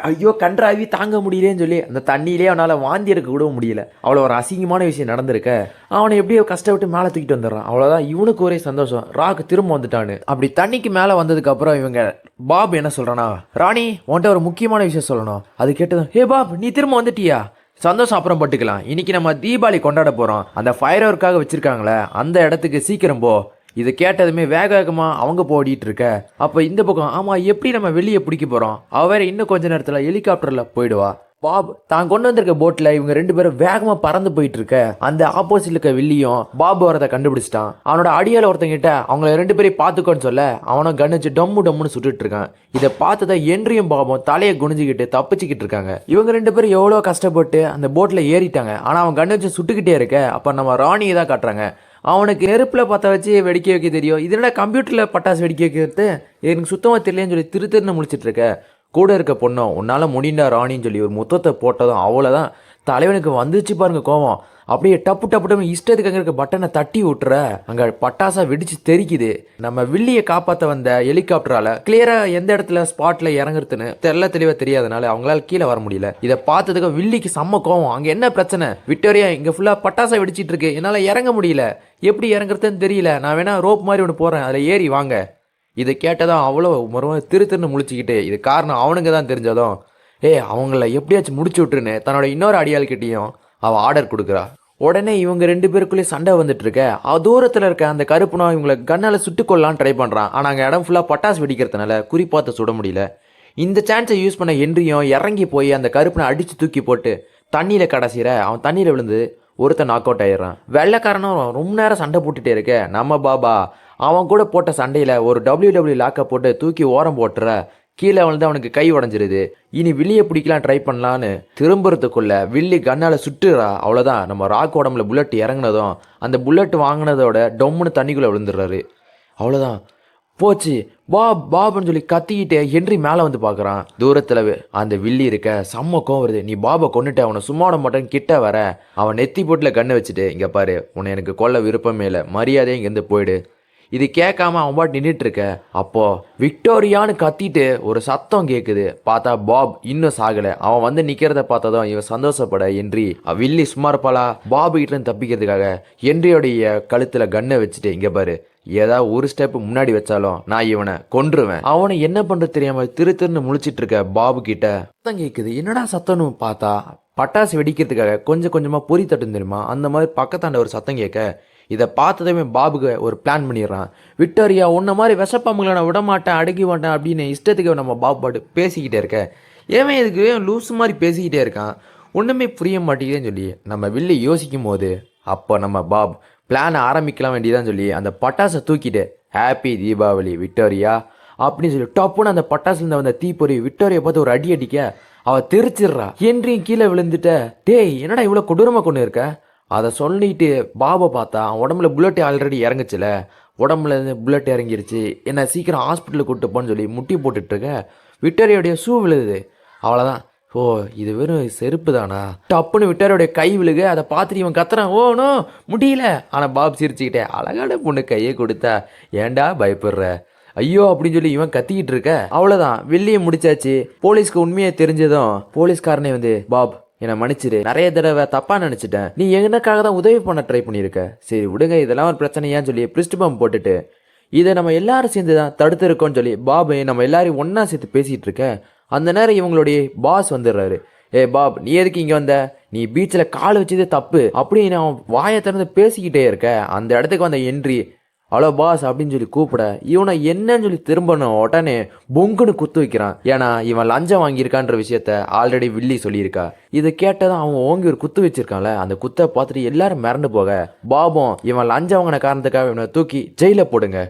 ஐயோ கன்றாவி தாங்க முடியலேன்னு சொல்லி அந்த தண்ணியிலே அவனால் வாந்தி எடுக்க கூட முடியல. அவ்வளோ ஒரு அசிங்கமான விஷயம் நடந்திருக்க. அவனை எப்படியோ கஷ்டப்பட்டு மேலே தூக்கிட்டு வந்துடுறான். அவ்வளோதான், இவனுக்கு ஒரே சந்தோஷம், ராக்கு திரும்ப வந்துட்டான்னு. அப்படி தண்ணிக்கு மேலே வந்ததுக்கப்புறம் இவங்க பாப் என்ன சொல்கிறானா, ராணி உன்கிட்ட ஒரு முக்கியமான விஷயம் சொல்லணும். அது கேட்டதும் ஹே பாப் நீ திரும்ப வந்துட்டியா, சந்தோஷம் அப்புறம் பட்டுக்கலாம், இன்னைக்கு நம்ம தீபாவளி கொண்டாட போகிறோம், அந்த ஃபயர் ஒர்க்காக வச்சுருக்காங்களே அந்த இடத்துக்கு சீக்கிரம் போ. இதை கேட்டதுமே வேக வேகமாக அவங்க போடிட்டு இருக்க. அப்போ இந்த பக்கம் ஆமாம் எப்படி நம்ம வெளியே பிடிக்க போகிறோம், அவ வேற இன்னும் கொஞ்ச நேரத்தில் ஹெலிகாப்டரில் போயிடுவா. பாப் தான் கொண்டு வந்திருக்க போட்டில் இவங்க ரெண்டு பேரும் வேகமாக பறந்து போயிட்டு இருக்க. அந்த ஆப்போசிட்ல இருக்க வில்லியும் பாப் வரதை கண்டுபிடிச்சிட்டான். அவனோட அடியால் ஒருத்தங்கிட்ட அவங்கள ரெண்டு பேரையும் பார்த்துக்கோன்னு சொல்ல அவனும் கண்ணிச்சு டம்முன்னு சுட்டுட்டு இருக்கான். இதை பார்த்ததை ஹென்ரியும் பாபும் தலையை குனிஞ்சிக்கிட்டு தப்பிச்சுக்கிட்டு இருக்காங்க. இவங்க ரெண்டு பேரும் எவ்வளோ கஷ்டப்பட்டு அந்த போட்டில் ஏறிட்டாங்க, ஆனால் அவன் கண்ணிச்சு சுட்டுக்கிட்டே இருக்க. அப்போ நம்ம ராணியை தான் காட்டுறாங்க. அவனுக்கு நெருப்பில் பற்ற வச்சு வெடிக்க வைக்க தெரியும், இதனால கம்ப்யூட்டரில் பட்டாசு வெடிக்க வைக்கிறது எனக்கு சுத்தமாக தெரியலன்னு சொல்லி திருன்னு முடிச்சிட்டு இருக்க. கூட இருக்க பொண்ணும் உன்னால் முடிண்டா ராணின்னு சொல்லி ஒரு முத்தத்தை போட்டதும் அவ்வளோதான், தலைவனுக்கு வந்துச்சு பாருங்க கோவம். அப்படியே டப்பு இஷ்டத்துக்கு அங்கே இருக்க பட்டனை தட்டி விட்டுற, அங்கே பட்டாசா வெடிச்சு தெரிக்குது. நம்ம வில்லியை காப்பாற்ற வந்த ஹெலிகாப்டரால் கிளியராக எந்த இடத்துல ஸ்பாட்டில் இறங்குறதுன்னு தெளிவாக தெரியாதனால அவங்களால கீழே வர முடியல. இதை பார்த்ததுக்கு வில்லிக்கு செம்ம கோவம். அங்கே என்ன பிரச்சனை, விக்டோரியா இங்கே ஃபுல்லாக பட்டாசா வெடிச்சிட்டு இருக்கு, என்னால் இறங்க முடியல, எப்படி இறங்குறதுன்னு தெரியல, நான் வேணா ரோப் மாதிரி ஒன்று போகிறேன் அதில் ஏறி வாங்க. இதை கேட்டதான் அவ்வளோ மறுபடியும் திருன்னு முழிச்சிக்கிட்டு, இது காரணம் அவனுங்க தான் தெரிஞ்சதும் அவங்கள எப்படியாச்சும் முடிச்சு விட்டுருன்னு தன்னோட இன்னொரு அடியாள்கிட்டையும் அவள் ஆர்டர் கொடுக்குறா. உடனே இவங்க 2 பேருக்குள்ளேயே சண்டை வந்துட்டு இருக்க தூரத்தில் இருக்க அந்த கருப்புனா இவங்களை கண்ணால் சுட்டுக்கொள்ளலான்னு ட்ரை பண்ணுறான். ஆனால் அங்கே இடம் ஃபுல்லாக பட்டாசு வெடிக்கிறதுனால குறிப்பாத்து சுட முடியல. இந்த சான்ஸை யூஸ் பண்ண ஹென்ரியும் இறங்கி போய் அந்த கருப்பனை அடித்து தூக்கி போட்டு தண்ணியில் கடைசிற அவன் தண்ணியில் விழுந்து ஒருத்தன் நாக் அவுட் ஆயிடுறான். வெள்ளைக்காரனும் ரொம்ப நேரம் சண்டை போட்டுகிட்டே இருக்க நம்ம பாபா அவன் கூட போட்ட சண்டையில் ஒரு WWE லாக்கை போட்டு தூக்கி ஓரம் போட்டுற கீழே வந்து அவனுக்கு கை உடஞ்சிருது. இனி வில்லியை பிடிக்கலாம் ட்ரை பண்ணலான்னு திரும்புறதுக்குள்ள வில்லி கண்ணால் சுட்டுறா. அவ்வளோதான், நம்ம ராக் உடம்புல புல்லட் இறங்கினதும் அந்த புல்லட் வாங்கினதோட டொம்முன்னு தண்ணிக்குள்ளே விழுந்துடுறாரு. அவ்வளோதான் போச்சு. பாப்னு சொல்லி கத்திக்கிட்டே ஹென்றி மேலே வந்து பார்க்குறான். தூரத்தில் அந்த வில்லி இருக்க செம்ம கோவம் வருது. நீ பாபை கொண்டுட்டு அவனை சும்மா விட மாட்டேன்னு கிட்ட வர அவன் நெத்தி போட்டில் கண்ணை வச்சுட்டு இங்கே பாரு உன்னை எனக்கு கொல்ல விருப்பமே இல்லை, மரியாதையே இங்கேருந்து போயிடு. இது கேட்காம அவன் பாட்டு நின்றுட்டு இருக்க. அப்போ விக்டோரியான்னு கத்திட்டு ஒரு சத்தம் கேட்குது. பார்த்தா பாப் இன்னும் சாகலை. அவன் வந்து நிற்கிறத பார்த்ததும் இவன் சந்தோஷப்பட ஹென்றி வில்லி சும்மா இருப்பாளா பாபு கிட்ட தப்பிக்கிறதுக்காக ஹென்ரியோடைய கழுத்தில் கண்ணை வச்சுட்டு இங்கே பாரு ஏதாவது ஒரு ஸ்டெப் முன்னாடி வச்சாலும் நான் இவனை கொன்றுவேன். அவனை என்ன பண்ணுறது தெரியாம திருன்னு முழிச்சிட்டு இருக்க பாபு கிட்ட சத்தம் கேட்குது. என்னடா சத்தம்னு பார்த்தா பட்டாசு வெடிக்கிறதுக்காக கொஞ்சம் கொஞ்சமாக பொறி தட்டும் தெரியுமா, அந்த மாதிரி பக்கத்தாண்ட ஒரு சத்தம் கேட்க இதை பார்த்ததுமே பாபுக்கு ஒரு பிளான் பண்ணிடுறான். விக்டோரியா உன்ன மாதிரி விஷப்பாம்புகளை நான் விட மாட்டேன் அடக்கி மாட்டேன் அப்படின்னு இஷ்டத்துக்கு நம்ம பாபு பாட்டு பேசிக்கிட்டே இருக்க. ஏன் இதுக்கு லூஸ் மாதிரி பேசிக்கிட்டே இருக்கான், ஒன்றுமே புரிய மாட்டேங்குதுன்னு சொல்லி நம்ம வில்லி யோசிக்கும் போது அப்போ நம்ம பாப் பிளான் ஆரம்பிக்கலாம் வேண்டியதான் சொல்லி அந்த பட்டாசை தூக்கிட்டு ஹாப்பி தீபாவளி விக்டோரியா அப்படின்னு சொல்லி டப்புன்னு அந்த பட்டாசுலேருந்து வந்த தீப்பொறி விக்டோரியா பார்த்து ஒரு அடி அடிக்க அவள் தெரிச்சிடுறா. ஹென்ரியும் கீழே விழுந்துட்ட. டேய் என்னடா இவ்வளோ கொடூரமாக கொண்டு இருக்க. அதை சொல்லிட்டு பாபை பார்த்தா அவன் உடம்புல புல்லட் ஆல்ரெடி இறங்குச்சுல, உடம்புல இருந்து புல்லட் இறங்கிருச்சு, என்ன சீக்கிரம் ஹாஸ்பிட்டலுக்கு கூப்பிட்டு போன்னு சொல்லி முட்டி போட்டுட்ருக்க. விக்டோரியோடைய ஷூ விழுது. அவ்வளோதான். ஓ இது வெறும் செருப்பு தானா டப்புன்னு விக்டோரியோடைய கை விழுக. அதை பார்த்துட்டு இவன் கத்துறான். ஓனோ முடியல. ஆனால் பாப் சிரிச்சுக்கிட்டே அழகான பொண்ணு கையை கொடுத்தா ஏண்டா பயப்படுற ஐயோ அப்படின்னு சொல்லி இவன் கத்திக்கிட்டு இருக்க. அவ்வளோதான் வில்லியை முடிச்சாச்சு. போலீஸ்க்கு உண்மையை தெரிஞ்சதும் போலீஸ்காரனே வந்து பாப் என்னை மன்னிச்சிரு, நிறைய தடவை தப்பா நினைச்சிட்டேன், நீ எனக்காக தான் உதவி பண்ண ட்ரை பண்ணியிருக்க, சரி விடுங்க இதெல்லாம் ஒரு பிரச்சனையான்னு சொல்லி பிரிஸ்ட் பம்ப் போட்டுட்டு இதை நம்ம எல்லாரும் சேர்ந்து தான் தடுத்துருக்கோன்னு சொல்லி பாபு நம்ம எல்லாரையும் ஒன்றா சேர்த்து பேசிகிட்டு இருக்க. அந்த நேரம் இவங்களுடைய பாஸ் வந்துடுறாரு. ஏ பாப் நீ எதுக்கு இங்கே வந்த, நீ பீச்சில் கால் வச்சதே தப்பு அப்படின்னு அவன் வாயை திறந்து பேசிக்கிட்டே இருக்க. அந்த இடத்துக்கு வந்த ஹென்றி ஹலோ பாஸ் அப்படின்னு சொல்லி கூப்பிட இவனை என்னன்னு சொல்லி திரும்பணும் உடனே பொங்குன்னு குத்து வைக்கிறான். ஏன்னா இவன் லஞ்சம் வாங்கியிருக்கான்ற விஷயத்த ஆல்ரெடி வில்லி சொல்லியிருக்கா. இதை கேட்டதான் அவன் ஓங்கி ஒரு குத்து வச்சிருக்கான்ல, அந்த குத்தை பார்த்துட்டு எல்லாரும் மிரண்டு போக பாபம் இவன் லஞ்சம் வாங்கின காரணத்துக்காக இவனை தூக்கி ஜெயில போடுங்க.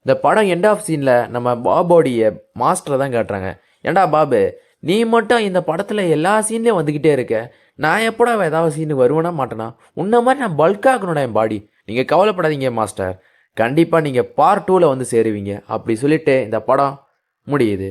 இந்த படம் எண்ட் ஆஃப் சீனில் நம்ம பாபோடைய மாஸ்டரை தான் காட்டுறாங்க. ஏண்டா பாபு நீ மட்டும் இந்த படத்தில் எல்லா சீன்லேயும் வந்துக்கிட்டே இருக்க, நான் எப்படா ஏதாவது சீனுக்கு வருவேனா மாட்டேனா, உன்ன மாதிரி நான் பல்காகணும்டா என் பாடி, நீங்கள் கவலைப்படாதீங்க மாஸ்டர், கண்டிப்பாக நீங்கள் பார்ட் 2ல் வந்து சேருவீங்க அப்படி சொல்லிட்டு இந்த படம் முடியுது.